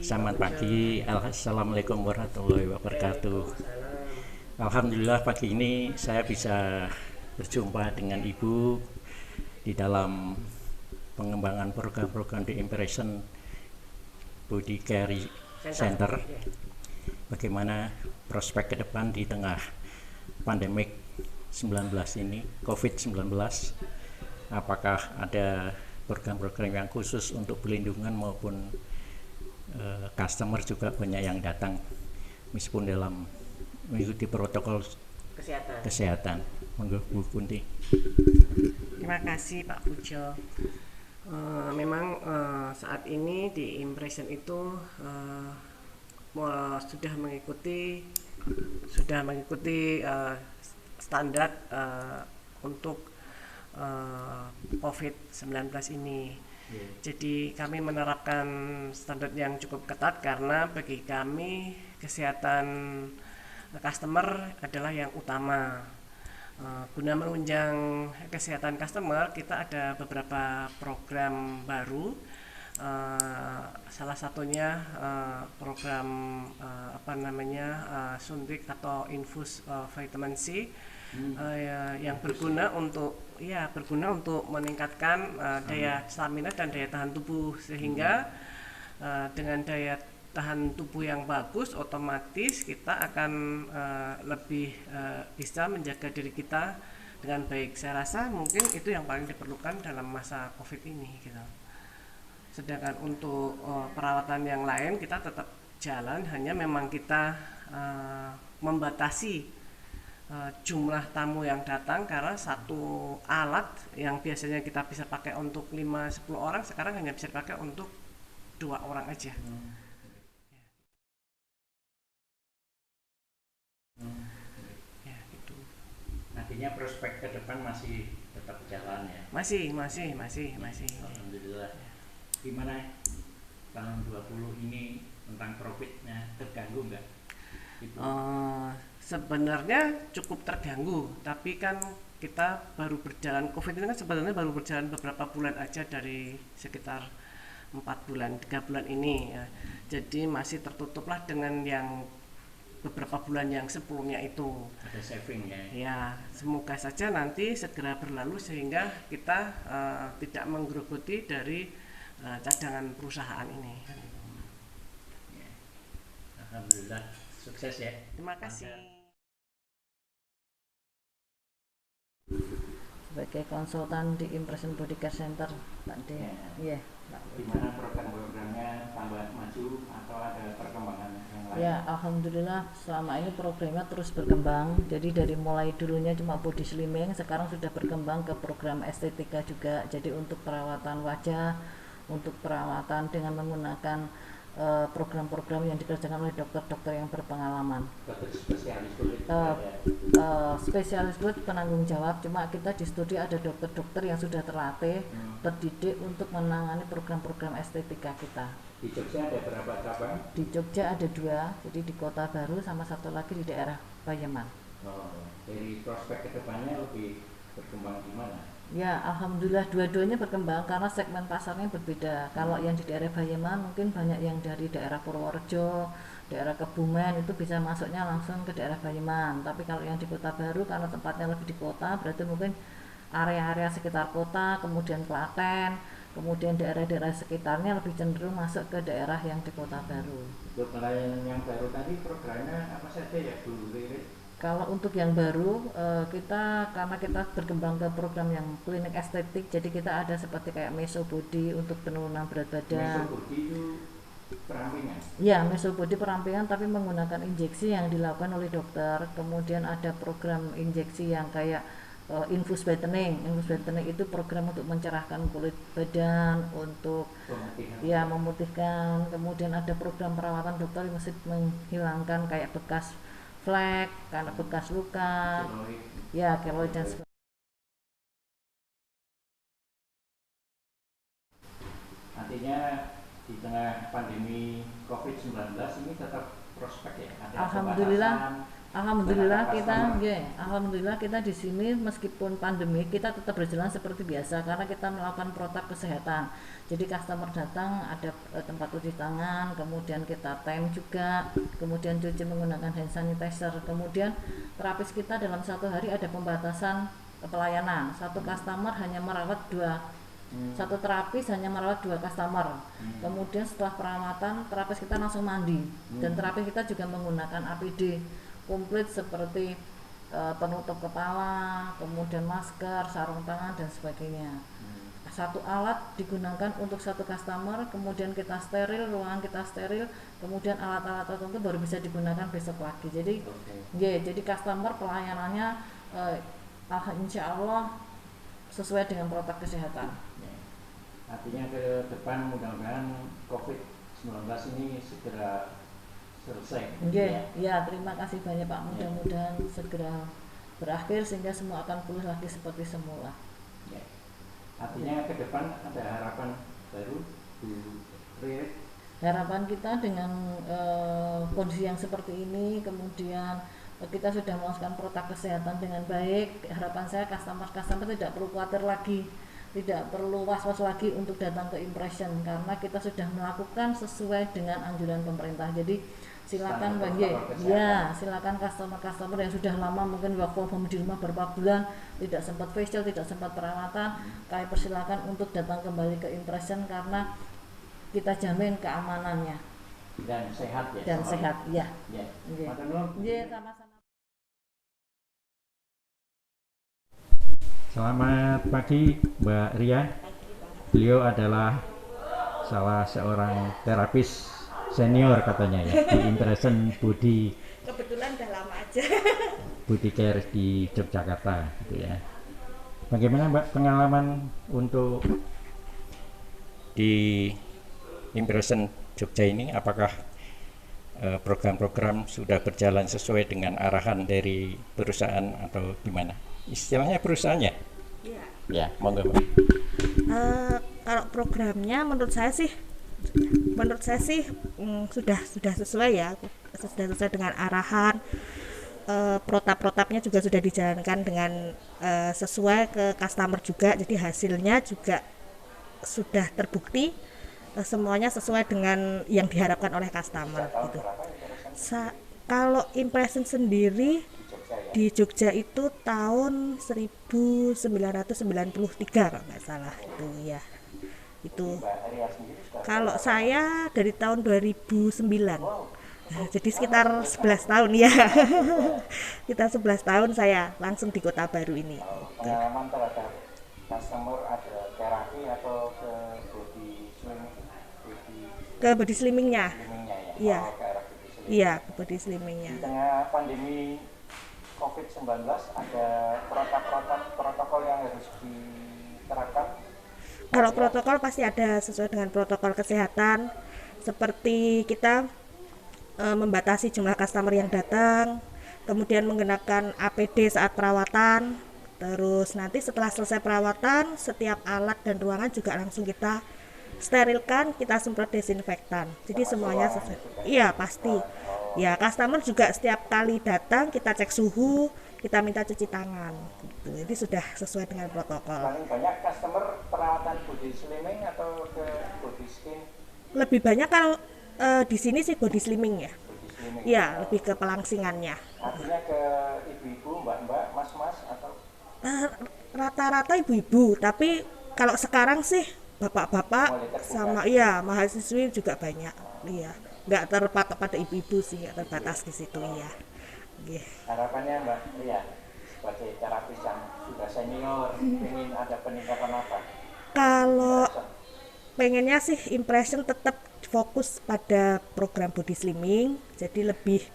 Selamat pagi, Assalamualaikum warahmatullahi wabarakatuh. Alhamdulillah pagi ini saya bisa berjumpa dengan Ibu di dalam pengembangan program-program di Impression Body Care Center. Bagaimana prospek ke depan di tengah pandemik 19 ini, COVID-19? Apakah ada program-program yang khusus untuk perlindungan maupun customer juga banyak yang datang meskipun dalam mengikuti protokol kesehatan. Monggo Bu Kunti. Terima kasih Pak Pujo. Memang saat ini di Impression itu sudah mengikuti standar untuk COVID-19 ini. Jadi kami menerapkan standar yang cukup ketat karena bagi kami kesehatan customer adalah yang utama. Guna menunjang kesehatan customer, kita ada beberapa program baru. Salah satunya program suntik atau infus vitamin C yang berguna untuk meningkatkan daya stamina dan daya tahan tubuh, sehingga dengan daya tahan tubuh yang bagus otomatis kita akan lebih bisa menjaga diri kita dengan baik. Saya rasa mungkin itu yang paling diperlukan dalam masa COVID ini gitu. Sedangkan untuk perawatan yang lain kita tetap jalan, hanya memang kita membatasi jumlah tamu yang datang karena satu alat yang biasanya kita bisa pakai untuk 5-10 orang sekarang hanya bisa dipakai untuk 2 orang aja. Ya, gitu. Artinya prospek ke depan masih tetap jalan ya? Masih. Alhamdulillah. Gimana tahun 20 ini tentang profitnya, terganggu nggak? Sebenarnya cukup terganggu, tapi kan kita baru berjalan, COVID ini kan sebenarnya baru berjalan beberapa bulan aja, dari sekitar 4 bulan, 3 bulan ini ya. Jadi masih tertutup lah dengan yang beberapa bulan yang sebelumnya itu. Ada saving ya? Ya, semoga saja nanti segera berlalu sehingga kita tidak menggerogoti dari cadangan perusahaan ini. Ya. Alhamdulillah, sukses ya. Terima kasih. Sebagai konsultan di Impression Body Care Center, Pak D. Ya. Gimana program-programnya, tambah maju atau ada perkembangan yang lain? Ya, alhamdulillah selama ini programnya terus berkembang. Jadi dari mulai dulunya cuma body slimming, sekarang sudah berkembang ke program estetika juga. Jadi untuk perawatan wajah, untuk perawatan dengan menggunakan program-program yang dikerjakan oleh dokter-dokter yang berpengalaman. Dokter spesialis kulit? Spesialis kulit penanggung jawab, cuma kita di studi ada dokter-dokter yang sudah terlatih, terdidik untuk menangani program-program estetika kita. Di Jogja ada berapa cabang? Di Jogja ada 2, jadi di Kota Baru sama satu lagi di daerah Payaman. Dari prospek kedepannya lebih berkembang gimana? Ya, alhamdulillah dua-duanya berkembang karena segmen pasarnya berbeda. Kalau yang di daerah Payaman mungkin banyak yang dari daerah Purworejo, daerah Kebumen, itu bisa masuknya langsung ke daerah Payaman. Tapi kalau yang di Kota Baru karena tempatnya lebih di kota, berarti mungkin area-area sekitar kota, kemudian Klaten, kemudian daerah-daerah sekitarnya lebih cenderung masuk ke daerah yang di Kota Baru. Untuk pelayanan yang baru tadi programnya apa saja ya Bu Lirik? Kalau untuk yang baru, karena kita berkembang ke program yang klinik estetik, jadi kita ada seperti kayak meso body untuk penurunan berat badan. Meso body itu perampingan? Ya, meso body perampingan tapi menggunakan injeksi yang dilakukan oleh dokter. Kemudian ada program injeksi yang kayak infus whitening. Infus whitening itu program untuk mencerahkan kulit badan, untuk memutihkan. Kemudian ada program perawatan dokter yang mesti menghilangkan kayak bekas flek, karena bekas luka, keloid dan sebagainya. Artinya di tengah pandemi COVID-19 ini tetap prospek ya? Ada Alhamdulillah Alhamdulillah kita, alhamdulillah kita di sini meskipun pandemi kita tetap berjalan seperti biasa karena kita melakukan protap kesehatan. Jadi customer datang ada tempat cuci tangan, kemudian kita time juga, kemudian cuci menggunakan hand sanitizer, kemudian terapis kita dalam satu hari ada pembatasan pelayanan. Satu customer hanya merawat satu terapis hanya merawat 2 customer. Kemudian setelah perawatan terapis kita langsung mandi dan terapis kita juga menggunakan APD komplit seperti penutup kepala, kemudian masker, sarung tangan dan sebagainya. Satu alat digunakan untuk satu customer, kemudian kita steril, ruangan kita steril, kemudian alat-alat tertentu baru bisa digunakan besok lagi. Jadi, jadi customer pelayanannya insya Allah sesuai dengan protokol kesehatan. Artinya ke depan mudah-mudahan COVID-19 ini segera selesai. Ya, terima kasih banyak Pak. Mudah-mudahan segera berakhir sehingga semua akan pulih lagi seperti semula. Artinya ke depan ada harapan baru, Bu Tri? Harapan kita dengan kondisi yang seperti ini, kemudian kita sudah melakukan protokol kesehatan dengan baik. Harapan saya customer tidak perlu khawatir lagi, tidak perlu was-was lagi untuk datang ke Impression karena kita sudah melakukan sesuai dengan anjuran pemerintah. Jadi silakan silakan customer yang sudah lama mungkin work from home di rumah beberapa bulan, tidak sempat facial, tidak sempat perawatan, kami persilakan untuk datang kembali ke Impression karena kita jamin keamanannya dan sehat ya. Dan sehat ya. Sama-sama. Selamat pagi Mbak Ria. Beliau adalah salah seorang terapis senior katanya ya di Impression Body. Kebetulan udah lama aja. Body Care di Yogyakarta gitu ya. Bagaimana Mbak pengalaman untuk di Impression Jogja ini? Apakah program-program sudah berjalan sesuai dengan arahan dari perusahaan atau gimana? Istilahnya perusahaannya? Iya. Ya, monggo Mbak. Kalau programnya menurut saya sih sudah sesuai ya, sudah sesuai dengan arahan. Protap-protapnya juga sudah dijalankan dengan sesuai ke customer juga, jadi hasilnya juga sudah terbukti, semuanya sesuai dengan yang diharapkan oleh customer gitu. Kalau Impression sendiri di Jogja itu tahun 1993 kalau nggak salah itu ya. Itu kalau saya dari tahun 2009. Jadi sekitar 11 tahun ya. Kita 11 tahun saya langsung di Kota Baru ini. Pengalaman terhadap customer ada terapi atau ke body slimming? Ke body slimmingnya. Iya. Iya, ke body slimmingnya. Di tengah pandemi COVID-19 ada protokol yang harus diterapkan? Kalau protokol pasti ada sesuai dengan protokol kesehatan, seperti kita membatasi jumlah customer yang datang, kemudian menggunakan APD saat perawatan, terus nanti setelah selesai perawatan setiap alat dan ruangan juga langsung kita sterilkan, kita semprot desinfektan. Jadi semuanya sesuai. Iya pasti. Ya customer juga setiap kali datang kita cek suhu, kita minta cuci tangan. Gitu. Jadi sudah sesuai dengan protokol. Paling banyak customer perawatan body slimming atau ke body skin? Lebih banyak kalau di sini sih body slimming ya. Iya, lebih ke pelangsingannya. Artinya ke ibu-ibu, mbak-mbak, mas-mas atau? Rata-rata ibu-ibu, tapi kalau sekarang sih bapak-bapak sama iya mahasiswi juga banyak. Iya, nggak terpatok pada ibu-ibu sih, nggak terbatas di situ ya. Harapannya Mbak Ria sebagai terapis yang sudah senior, ingin ada peningkatan apa? Kalau pengennya sih Impression tetap fokus pada program body slimming, jadi lebih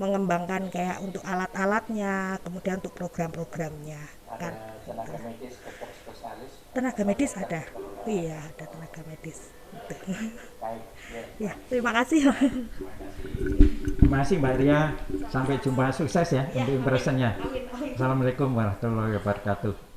mengembangkan kayak untuk alat-alatnya, kemudian untuk program-programnya. Ada tenaga medis, dokter spesialis? Tenaga medis ada, iya ada tenaga medis. Baik, ya terima kasih. Terima kasih Mbak Ria, sampai jumpa, sukses ya untuk Impressionnya. Assalamualaikum warahmatullahi wabarakatuh.